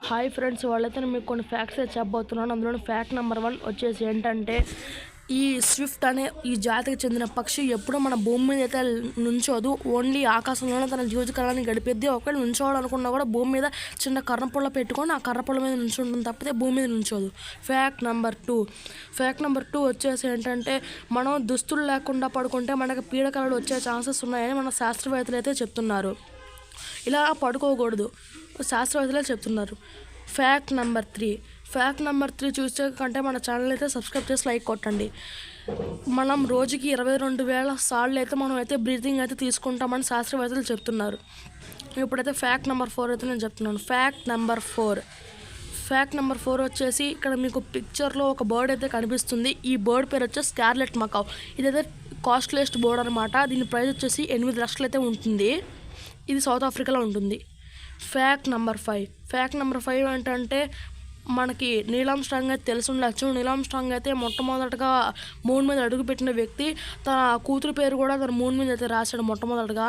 Hi friends, వాళ్ళైతే నేను మీకు కొన్ని ఫ్యాక్ట్స్ అయితే చెప్పబోతున్నాను. అందులో ఫ్యాక్ట్ నెంబర్ 1 వచ్చేసి ఏంటంటే, ఈ స్విఫ్ట్ అనే ఈ జాతికి చెందిన పక్షి ఎప్పుడూ మన భూమి మీద అయితే నుంచోదు. ఓన్లీ ఆకాశంలోనే తన జీవితకాలాన్ని గడిపిద్ది. ఒకవేళ నుంచోవాలనుకున్నా కూడా భూమి మీద చిన్న కర్రపుల్ల పెట్టుకొని ఆ కర్రపుల్ల మీద నుంచుంటుంది తప్పితే భూమి మీద నుంచోదు. ఫ్యాక్ట్ నెంబర్ 2 వచ్చేసి ఏంటంటే, మనం దుస్తులు లేకుండా పడుకుంటే మనకి పీడకలలు వచ్చే ఛాన్సెస్ ఉన్నాయని మన శాస్త్రవేత్తలు అయితే చెప్తున్నారు. ఇలా పడుకోకూడదు, శాస్త్రవేత్తలే చెప్తున్నారు. ఫ్యాక్ట్ నెంబర్ 3 చూసే కంటే మన ఛానల్ అయితే సబ్స్క్రైబ్ చేసి లైక్ కొట్టండి. మనం రోజుకి 22,000 సార్లు అయితే మనం అయితే బ్రీతింగ్ అయితే తీసుకుంటామని శాస్త్రవేత్తలు చెప్తున్నారు. ఇప్పుడైతే ఫ్యాక్ట్ నెంబర్ 4 అయితే నేను చెప్తున్నాను. ఫ్యాక్ట్ నెంబర్ 4 వచ్చేసి, ఇక్కడ మీకు పిక్చర్లో ఒక బర్డ్ అయితే కనిపిస్తుంది. ఈ బర్డ్ పేరు వచ్చేసి స్కార్లెట్ మకావ్. ఇదైతే కాస్ట్లీయెస్ట్ బర్డ్ అనమాట. దీని ప్రైస్ వచ్చేసి 8 లక్షలు అయితే ఉంటుంది. ఇది సౌత్ ఆఫ్రికాలో ఉంటుంది. ఫ్యాక్ట్ నెంబర్ 5 ఏంటంటే, మనకి నీల్ ఆర్మ్స్ట్రాంగ్ అయితే తెలిసి ఉండొచ్చు. నీల్ ఆర్మ్స్ట్రాంగ్ అయితే మొట్టమొదటిగా మూన్ మీద అడుగుపెట్టిన వ్యక్తి. తన కూతురు పేరు కూడా తన మూన్ మీద అయితే రాశాడు మొట్టమొదటిగా.